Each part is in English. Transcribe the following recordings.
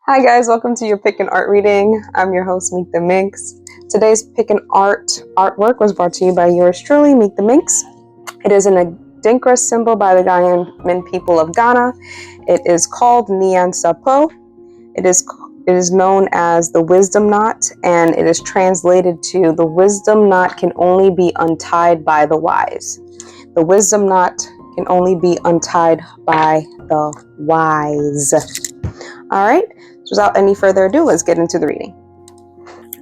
Hi guys, welcome to your Pick and Art reading. I'm your host, Meek the Minx. Today's Pick and Art artwork was brought to you by yours truly, Meek the Minx. It is an Adinkra symbol by the Ghanaian people of Ghana. It is called Nyansapo. It is known as the Wisdom Knot, and it is translated to the wisdom knot can only be untied by the wise. The wisdom knot can only be untied by the wise. All right, so without any further ado, let's get into the reading.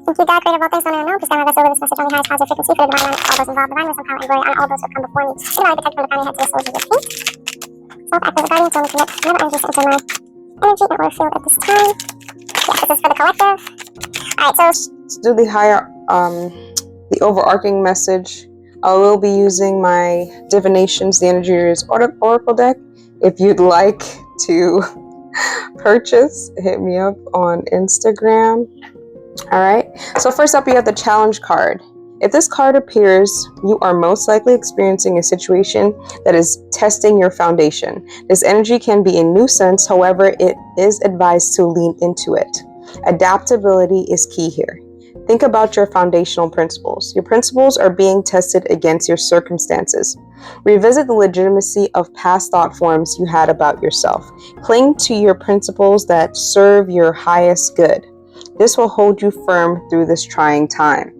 Thank you, God, creator of all things, honor and known. Please guide my vessel with this message only highest positive frequency for the divine light, all those involved, divine wisdom, power, and glory on all those who come before me. Divine protect from the crown of your head to the soles of your feet. Self-active guardian, so we connect never energies into my energy and aura field at this time. Yeah, this is for the collective. All right, so Let's do the higher, the overarching message. I will be using my Divinations, the Energy Readers Oracle deck. If you'd like to purchase, hit me up on Instagram. All right, so first up, you have the challenge card. If this card appears, you are most likely experiencing a situation that is testing your foundation. This energy can be a nuisance, however, it is advised to lean into it. Adaptability is key here. Think about your foundational principles. Your principles are being tested against your circumstances. Revisit the legitimacy of past thought forms you had about yourself. Cling to your principles that serve your highest good. This will hold you firm through this trying time.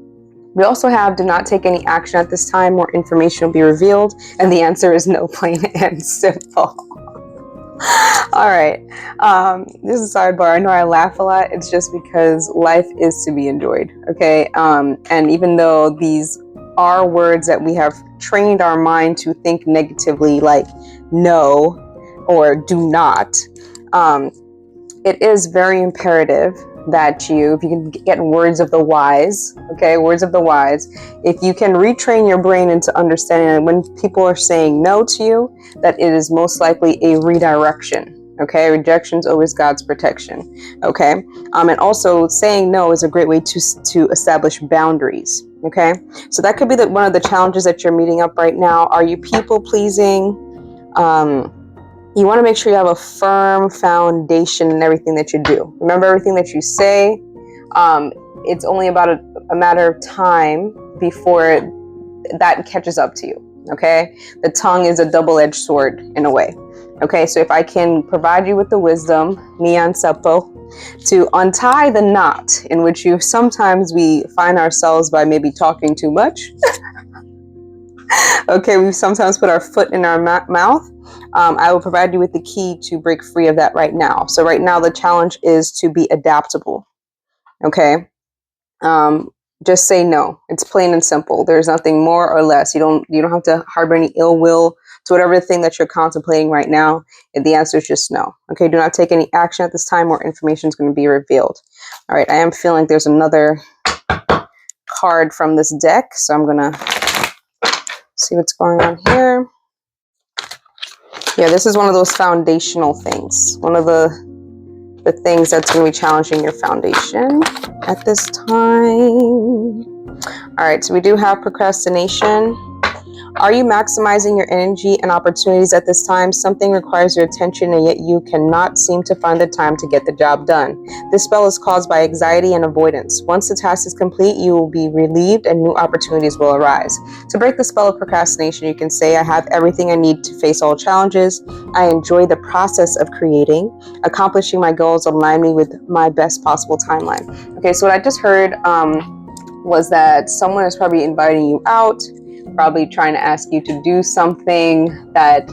We also have do not take any action at this time. More information will be revealed. And the answer is no, plain and simple. All right. This is a sidebar. I know I laugh a lot. It's just because life is to be enjoyed. Okay. And even though these are words that we have trained our mind to think negatively, like no or do not, it is very imperative that if you can get words of the wise, okay, words of the wise, if you can retrain your brain into understanding that when people are saying no to you, that it is most likely a redirection, okay? Rejection is always God's protection, okay? And also saying no is a great way to establish boundaries, okay? So that could be one of the challenges that you're meeting up right now. Are you people pleasing? You want to make sure you have a firm foundation in everything that you do. Remember, everything that you say, it's only about a matter of time before that catches up to you, okay? The tongue is a double-edged sword in a way, okay? So if I can provide you with the wisdom, Nyansapo, to untie the knot in which sometimes we find ourselves by maybe talking too much. Okay, we sometimes put our foot in our mouth. I will provide you with the key to break free of that right now. So right now the challenge is to be adaptable. Okay. Just say no. It's plain and simple. There's nothing more or less. You don't have to harbor any ill will to whatever thing that you're contemplating right now. And the answer is just no. Okay. Do not take any action at this time. More information is going to be revealed. All right. I am feeling there's another card from this deck. So I'm going to see what's going on here. Yeah, this is one of those foundational things. One of the things that's going to be challenging your foundation at this time. All right, so we do have procrastination. Are you maximizing your energy and opportunities at this time? Something requires your attention and yet you cannot seem to find the time to get the job done. This spell is caused by anxiety and avoidance. Once the task is complete, you will be relieved and new opportunities will arise. To break the spell of procrastination, you can say, I have everything I need to face all challenges. I enjoy the process of creating. Accomplishing my goals align me with my best possible timeline. Okay, so what I just heard was that someone is probably inviting you out, probably trying to ask you to do something that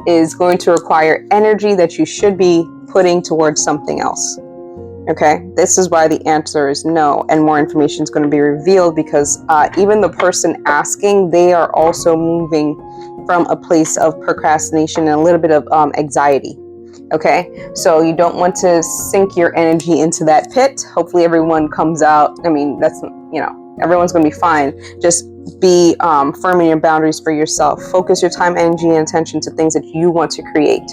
is going to require energy that you should be putting towards something else. Okay, this is why the answer is no, and more information is going to be revealed because even the person asking, they are also moving from a place of procrastination and a little bit of anxiety. Okay, so you don't want to sink your energy into that pit. Hopefully everyone comes out. I mean, everyone's going to be fine. Just be firm in your boundaries for yourself. Focus your time, energy, and attention to things that you want to create.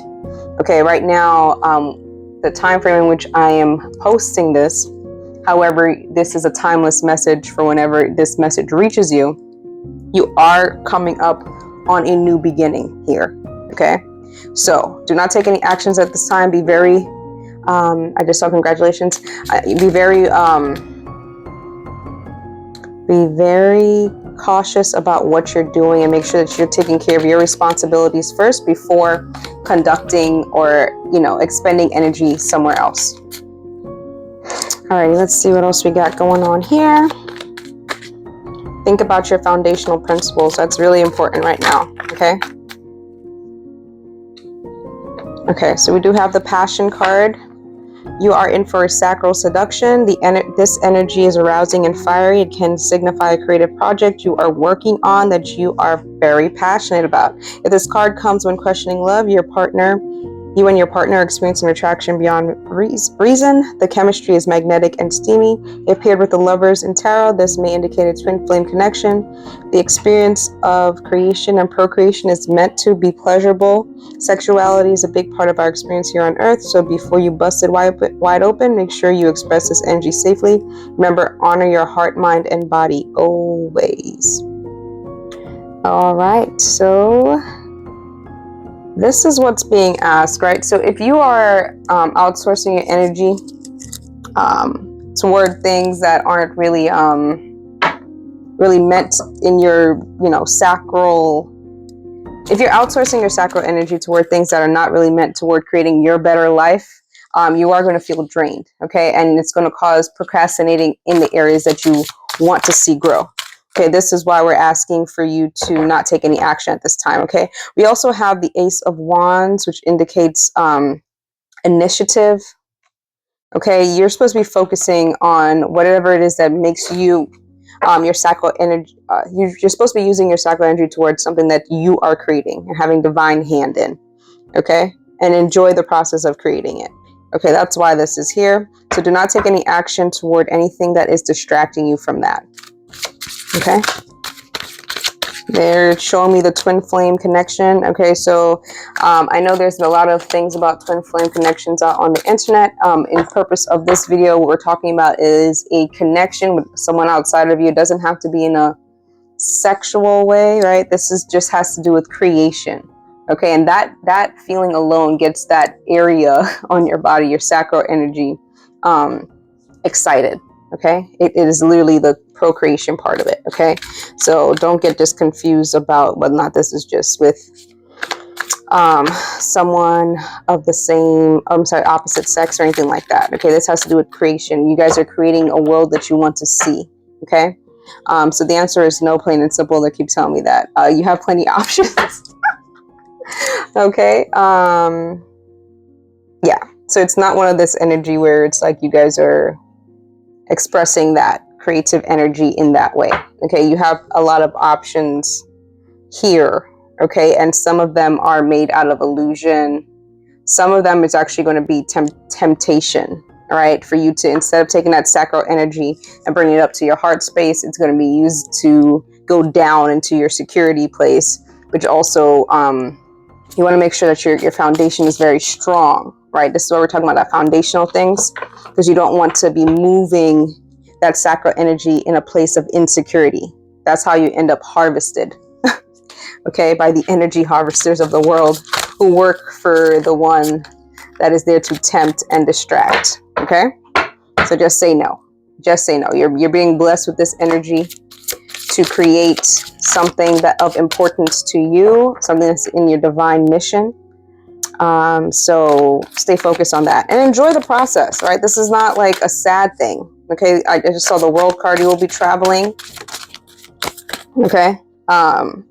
Okay, right now, the time frame in which I am posting this, however, this is a timeless message for whenever this message reaches you. You are coming up on a new beginning here. Okay, so do not take any actions at this time. Be very I just saw congratulations. Be very cautious about what you're doing and make sure that you're taking care of your responsibilities first before conducting or, you know, expending energy somewhere else. Alrighty, let's see what else we got going on here. Think about your foundational principles. That's really important right now, okay? Okay, so we do have the Passion card. You are in for a sacral seduction. This energy is arousing and fiery. It can signify a creative project you are working on that you are very passionate about. If this card comes when questioning love, you and your partner are experiencing attraction beyond reason. The chemistry is magnetic and steamy. If paired with the lovers in tarot, this may indicate a twin flame connection. The experience of creation and procreation is meant to be pleasurable. Sexuality is a big part of our experience here on Earth, so before you bust it wide open, make sure you express this energy safely. Remember, honor your heart, mind, and body always. All right, so this is what's being asked, right? So if you are outsourcing your energy toward things that aren't really really meant in your, you know, sacral, if you're outsourcing your sacral energy toward things that are not really meant toward creating your better life, you are going to feel drained, okay? And it's going to cause procrastinating in the areas that you want to see grow. Okay, this is why we're asking for you to not take any action at this time, okay? We also have the Ace of Wands, which indicates initiative. Okay, you're supposed to be focusing on whatever it is that makes you, your sacral energy, you're supposed to be using your sacral energy towards something that you are creating and having divine hand in, okay? And enjoy the process of creating it. Okay, that's why this is here. So do not take any action toward anything that is distracting you from that. Okay, they're showing me the twin flame connection. Okay, so I know there's a lot of things about twin flame connections out on the internet. In purpose of this video, what we're talking about is a connection with someone outside of you. It doesn't have to be in a sexual way, right? This is just has to do with creation. Okay, and that feeling alone gets that area on your body, your sacral energy, excited. Okay, it is literally the procreation part of it. Okay, so don't get just confused about whether or not this is just with someone of the same, opposite sex or anything like that. Okay, this has to do with creation. You guys are creating a world that you want to see. Okay, so the answer is no, plain and simple. They keep telling me that. You have plenty of options. Okay, yeah, so it's not one of this energy where it's like you guys are expressing that creative energy in that way. Okay, you have a lot of options here. Okay, and some of them are made out of illusion. Some of them is actually going to be temptation. All right, for you to, instead of taking that sacral energy and bringing it up to your heart space, it's going to be used to go down into your security place, which also you want to make sure that your foundation is very strong. Right, this is why we're talking about that foundational things, because you don't want to be moving that sacral energy in a place of insecurity. That's how you end up harvested, okay, by the energy harvesters of the world who work for the one that is there to tempt and distract. Okay, so just say no. Just say no. You're being blessed with this energy to create something that of importance to you, something that's in your divine mission. So stay focused on that and enjoy the process, right? This is not like a sad thing. Okay, I just saw the World card. You will be traveling. Okay,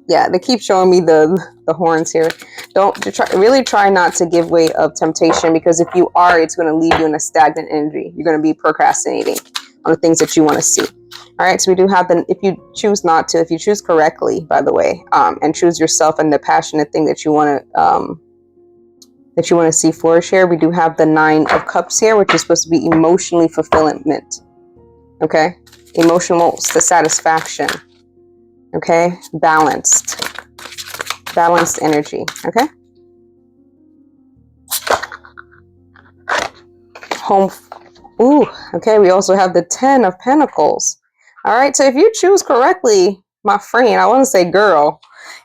yeah, they keep showing me the horns here. Really try not to give way of temptation, because if you are, it's going to leave you in a stagnant energy. You're going to be procrastinating on the things that you want to see. All right, so we do have if you choose not to, if you choose correctly, by the way, and choose yourself and the passionate thing that you want to see flourish here, we do have the 9 of Cups here, which is supposed to be emotionally fulfillment. Okay, emotional, the satisfaction. Okay, balanced energy. Okay, home. Ooh, okay, we also have the 10 of Pentacles. All right, so if you choose correctly, my friend, I want to say girl,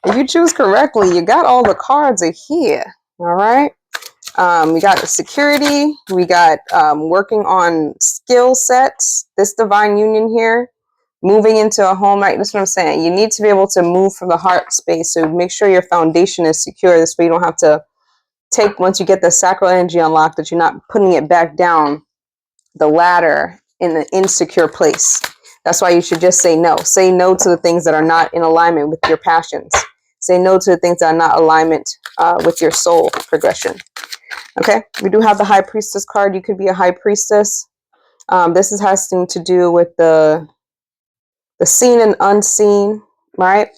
if you choose correctly, you got all the cards are here. All right, We got security. We got working on skill sets. This divine union here, moving into a home, right? That's what I'm saying. You need to be able to move from the heart space. So make sure your foundation is secure. This way you don't have to take, once you get the sacral energy unlocked, that you're not putting it back down the ladder in an insecure place. That's why you should just say no. Say no to the things that are not in alignment with your passions. Say no to the things that are not alignment with your soul progression. Okay, we do have the High Priestess card. You could be a High Priestess. This has to do with the seen and unseen, right?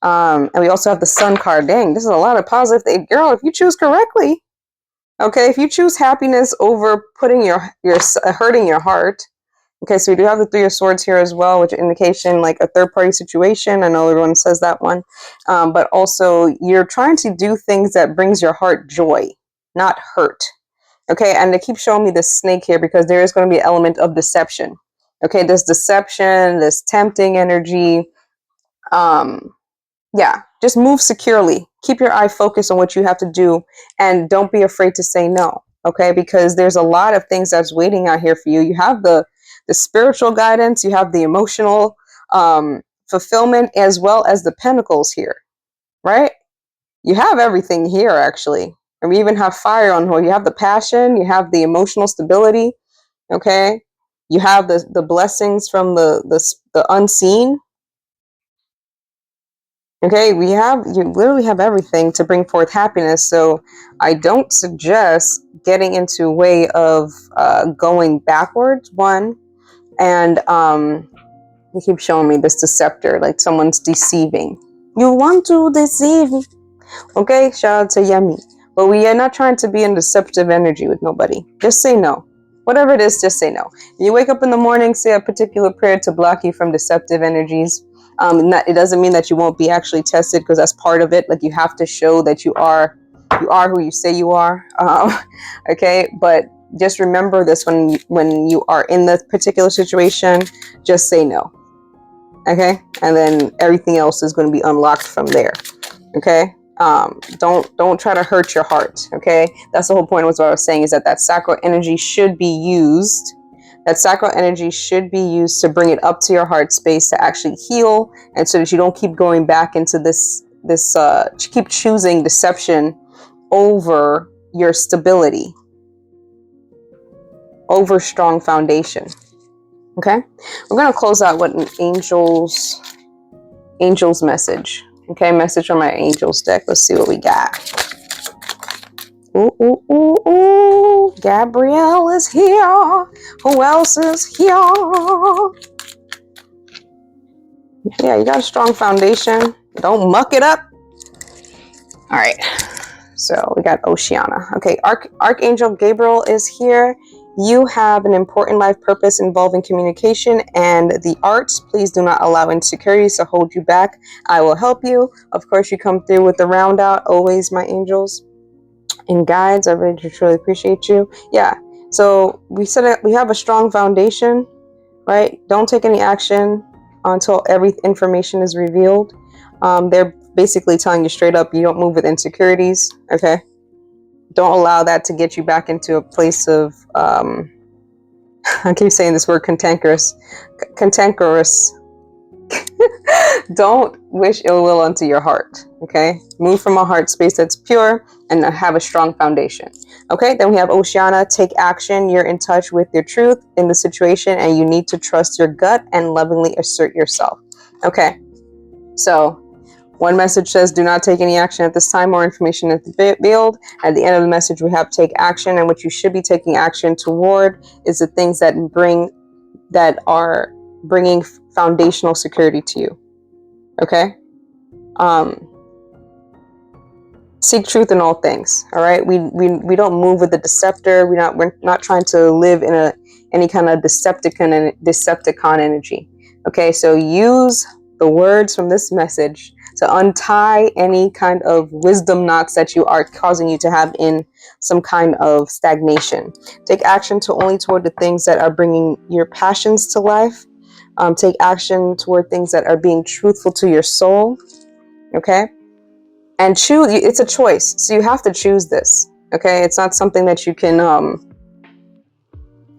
And we also have the Sun card. Dang, this is a lot of positive things. Girl, if you choose correctly, okay, if you choose happiness over putting your hurting your heart. Okay, so we do have the Three of Swords here as well, which indication like a third-party situation. I know everyone says that one. But also, you're trying to do things that brings your heart joy, not hurt. Okay, and they keep showing me this snake here because there is going to be an element of deception. Okay, this deception, this tempting energy. Yeah, just move securely. Keep your eye focused on what you have to do and don't be afraid to say no. Okay, because there's a lot of things that's waiting out here for you. You have the spiritual guidance, you have the emotional fulfillment, as well as the pentacles here, right? You have everything here, actually. And we even have fire on hold. You have the passion, you have the emotional stability, okay? You have the blessings from the unseen. Okay, you literally have everything to bring forth happiness. So I don't suggest getting into a way of going backwards, one. And they keep showing me this deceptor, like someone's deceiving. You want to deceive me. Okay, shout out to Yummy. But we are not trying to be in deceptive energy with nobody. Just say no. Whatever it is, just say no. You wake up in the morning, say a particular prayer to block you from deceptive energies. It doesn't mean that you won't be actually tested, because that's part of it. Like, you have to show that you are who you say you are. Okay, but just remember this when you are in this particular situation, just say no. Okay, and then everything else is going to be unlocked from there. Okay, don't try to hurt your heart. Okay, that's the whole point of what I was saying, is that sacral energy should be used. That sacral energy should be used to bring it up to your heart space to actually heal, and so that you don't keep going back into this keep choosing deception over your stability, over strong foundation. Okay, we're going to close out with an angel's message. Okay, message from my angels deck. Let's see what we got. Ooh, ooh, ooh, ooh. Gabrielle is here. Who else is here? Yeah, you got a strong foundation. Don't muck it up. All right. So we got Oceana. Okay, Archangel Gabriel is here. You have an important life purpose involving communication and the arts. Please do not allow insecurities to hold you back. I will help you. Of course, you come through with the round out. Always, my angels and guides. I really truly appreciate you. Yeah. So we said that we have a strong foundation, right? Don't take any action until every information is revealed. They're basically telling you straight up, you don't move with insecurities. Okay. Don't allow that to get you back into a place of, I keep saying this word, cantankerous. Don't wish ill will unto your heart. Okay. Move from a heart space that's pure and have a strong foundation. Okay. Then we have Oceana. Take action. You're in touch with your truth in the situation, and you need to trust your gut and lovingly assert yourself. Okay. So one message says, do not take any action at this time. More information at the field. At the end of the message, we have take action. And what you should be taking action toward is the things that are bringing foundational security to you. Okay. Seek truth in all things. All right. We don't move with the deceptor. We're not trying to live in any kind of Decepticon energy. Okay. So use the words from this message to untie any kind of wisdom knots that you are causing you to have in some kind of stagnation. Take action toward the things that are bringing your passions to life. Take action toward things that are being truthful to your soul. Okay. And choose. It's a choice. So you have to choose this. Okay, it's not something that you can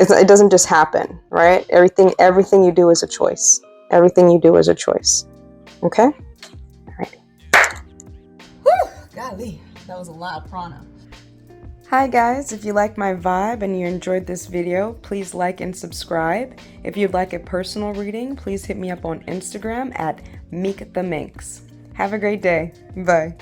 it doesn't just happen, right? Everything you do is a choice. Everything you do is a choice. Okay? All right. Whew, golly, that was a lot of prana. Hi guys, if you like my vibe and you enjoyed this video, please like and subscribe. If you'd like a personal reading, please hit me up on Instagram at MeekTheMinx. Have a great day. Bye.